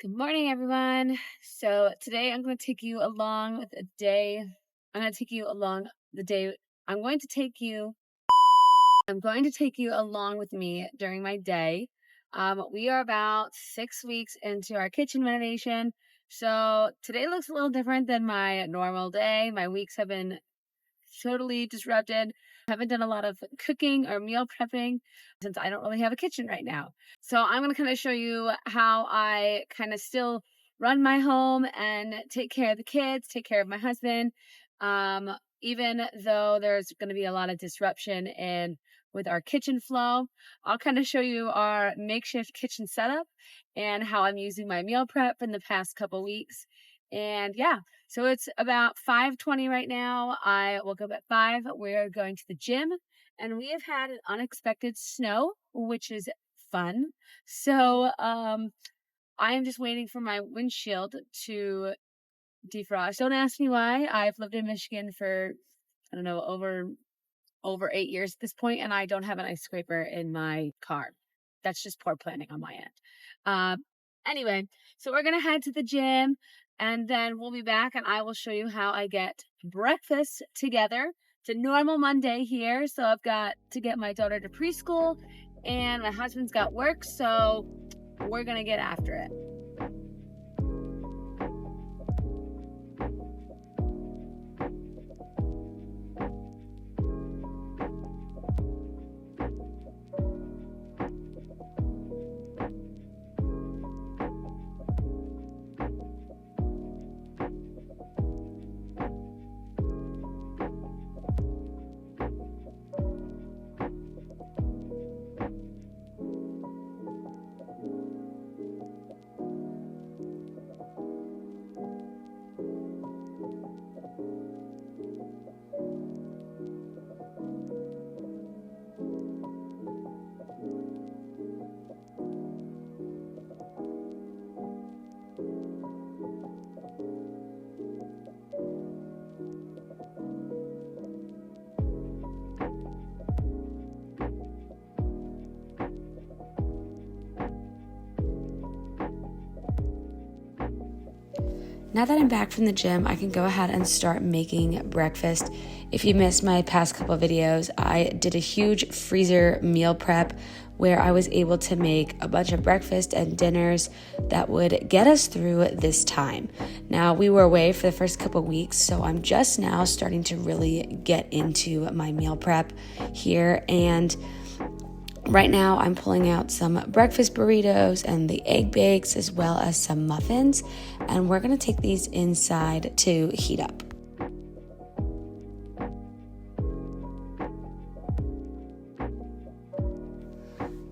Good morning, everyone. So today I'm going to take you along with a day. I'm going to take you along the day. I'm going to take you. I'm going to take you along with me during my day. We are about 6 weeks into our kitchen renovation. So today looks a little different than my normal day. My weeks have been totally disrupted. I haven't done a lot of cooking or meal prepping since I don't really have a kitchen right now. So I'm going to kind of show you how I kind of still run my home and take care of the kids, take care of my husband, even though there's going to be a lot of disruption in with our kitchen flow. I'll kind of show you our makeshift kitchen setup and how I'm using my meal prep in the past couple weeks. And yeah, so it's about 5:20 right now. I woke up at 5. We're going to the gym, and we have had an unexpected snow, which is fun. So I am just waiting for my windshield to defrost. Don't ask me why. I've lived in Michigan for I don't know over 8 years at this point, and I don't have an ice scraper in my car. That's just poor planning on my end. Anyway, so we're gonna head to the gym, and then we'll be back, and I will show you how I get breakfast together. It's a normal Monday here, so I've got to get my daughter to preschool, and my husband's got work, so we're gonna get after it. Now that I'm back from the gym, I can go ahead and start making breakfast. If you missed my past couple videos, I did a huge freezer meal prep where I was able to make a bunch of breakfast and dinners that would get us through this time. Now, we were away for the first couple weeks, so I'm just now starting to really get into my meal prep here, and right now, I'm pulling out some breakfast burritos and the egg bakes as well as some muffins, and we're going to take these inside to heat up.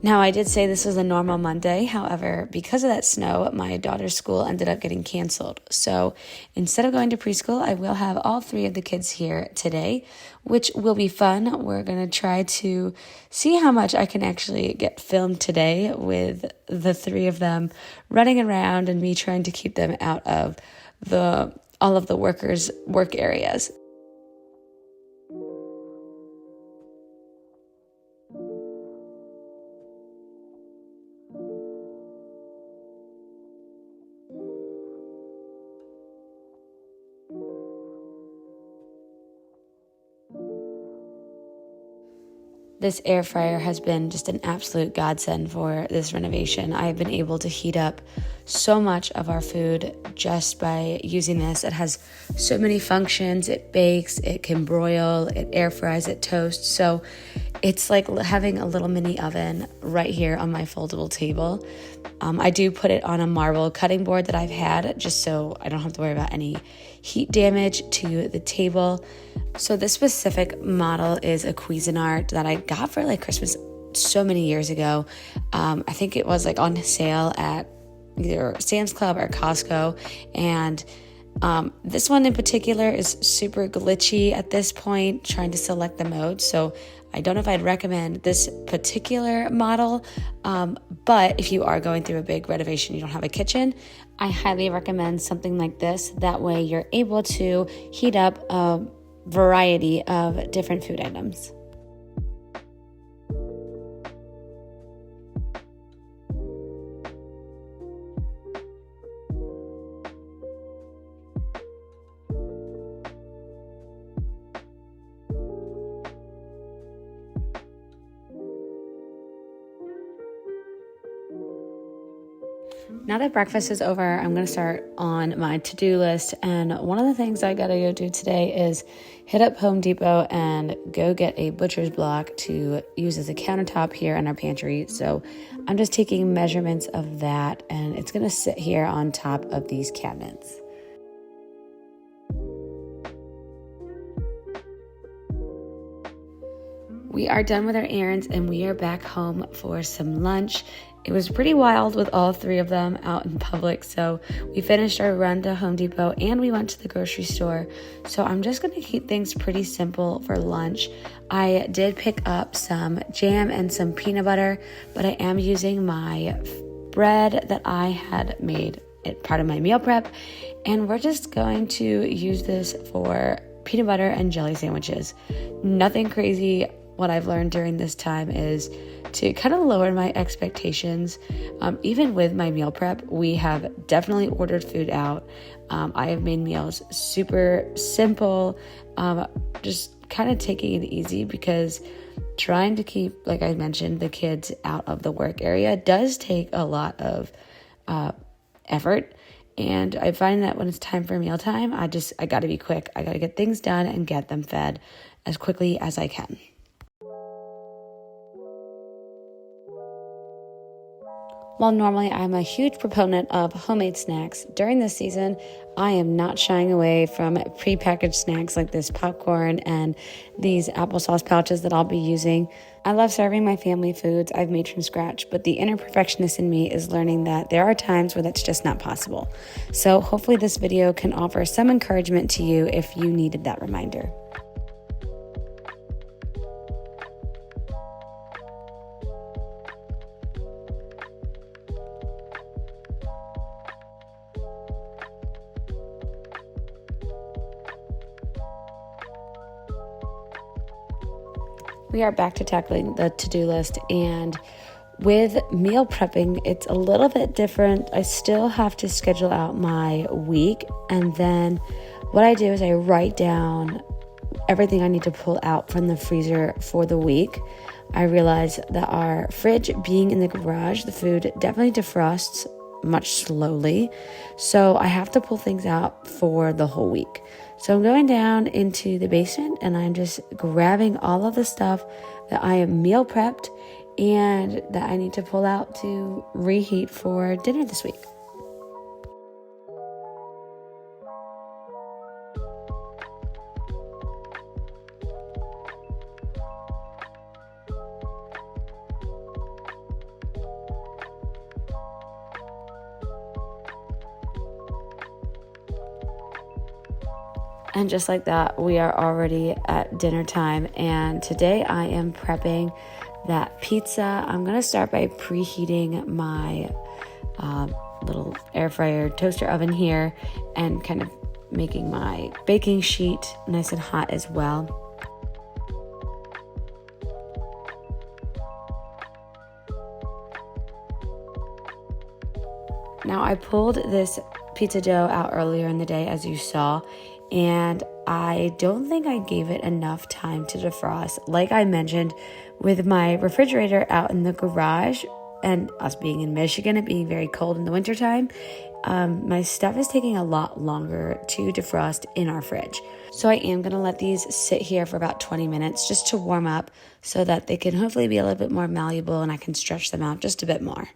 Now, I did say this was a normal Monday. However, because of that snow, my daughter's school ended up getting canceled. So instead of going to preschool, I will have all 3 of the kids here today, which will be fun. We're going to try to see how much I can actually get filmed today with the 3 of them running around and me trying to keep them out of all of the workers' work areas. This air fryer has been just an absolute godsend for this renovation. I have been able to heat up so much of our food just by using this. It has so many functions. It bakes, it can broil, it air fries, it toasts. So it's like having a little mini oven right here on my foldable table. I do put it on a marble cutting board that I've had just so I don't have to worry about any heat damage to the table. So this specific model is a Cuisinart that I got for like Christmas so many years ago. I think it was like on sale at either Sam's Club or Costco. And this one in particular is super glitchy at this point, trying to select the mode. So I don't know if I'd recommend this particular model, but if you are going through a big renovation, you don't have a kitchen, I highly recommend something like this. That way you're able to heat up a variety of different food items. Now that breakfast is over, I'm going to start on my to-do list. And one of the things I got to go do today is hit up Home Depot and go get a butcher's block to use as a countertop here in our pantry. So I'm just taking measurements of that, and it's going to sit here on top of these cabinets. We are done with our errands and we are back home for some lunch. It was pretty wild with all three of them out in public. So we finished our run to Home Depot and we went to the grocery store. So I'm just going to keep things pretty simple for lunch. I did pick up some jam and some peanut butter, but I am using my bread that I had made it part of my meal prep. And we're just going to use this for peanut butter and jelly sandwiches. Nothing crazy. What I've learned during this time is to kind of lower my expectations. Even with my meal prep, we have definitely ordered food out. I have made meals super simple, just kind of taking it easy because trying to keep, like I mentioned, the kids out of the work area does take a lot of effort. And I find that when it's time for mealtime, I got to be quick. I got to get things done and get them fed as quickly as I can. While normally I'm a huge proponent of homemade snacks, during this season, I am not shying away from prepackaged snacks like this popcorn and these applesauce pouches that I'll be using. I love serving my family foods I've made from scratch, but the inner perfectionist in me is learning that there are times where that's just not possible. So hopefully this video can offer some encouragement to you if you needed that reminder. We are back to tackling the to-do list, and with meal prepping, it's a little bit different. I still have to schedule out my week, and then what I do is I write down everything I need to pull out from the freezer for the week. I realize that our fridge being in the garage, the food definitely defrosts much slowly, so I have to pull things out for the whole week. So I'm going down into the basement and I'm just grabbing all of the stuff that I am meal prepped and that I need to pull out to reheat for dinner this week. And just like that, we are already at dinner time. And today I am prepping that pizza. I'm going to start by preheating my little air fryer toaster oven here and kind of making my baking sheet nice and hot as well. Now I pulled this pizza dough out earlier in the day, as you saw, and I don't think I gave it enough time to defrost. Like I mentioned, with my refrigerator out in the garage and us being in Michigan, it being very cold in the wintertime, my stuff is taking a lot longer to defrost in our fridge. So I am going to let these sit here for about 20 minutes just to warm up so that they can hopefully be a little bit more malleable and I can stretch them out just a bit more.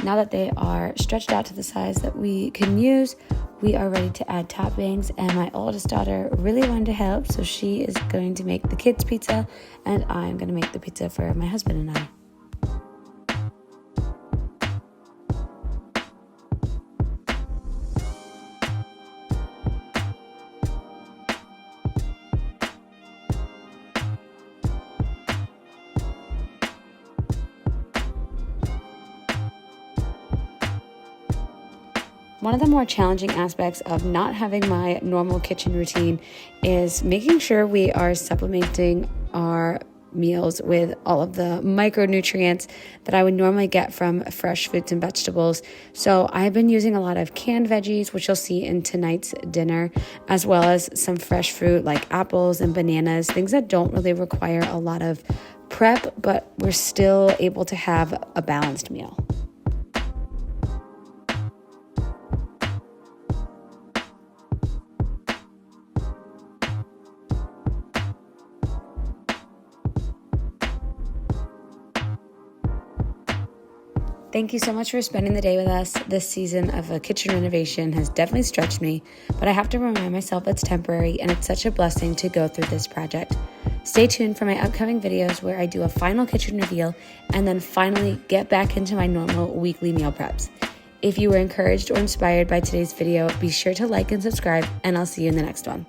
Now that they are stretched out to the size that we can use, we are ready to add toppings, and my oldest daughter really wanted to help, so she is going to make the kids' pizza, and I'm going to make the pizza for my husband and I. One of the more challenging aspects of not having my normal kitchen routine is making sure we are supplementing our meals with all of the micronutrients that I would normally get from fresh fruits and vegetables. So I've been using a lot of canned veggies, which you'll see in tonight's dinner, as well as some fresh fruit like apples and bananas, things that don't really require a lot of prep, but we're still able to have a balanced meal. Thank you so much for spending the day with us. This season of a kitchen renovation has definitely stretched me, but I have to remind myself it's temporary and it's such a blessing to go through this project. Stay tuned for my upcoming videos where I do a final kitchen reveal and then finally get back into my normal weekly meal preps. If you were encouraged or inspired by today's video, be sure to like and subscribe, and I'll see you in the next one.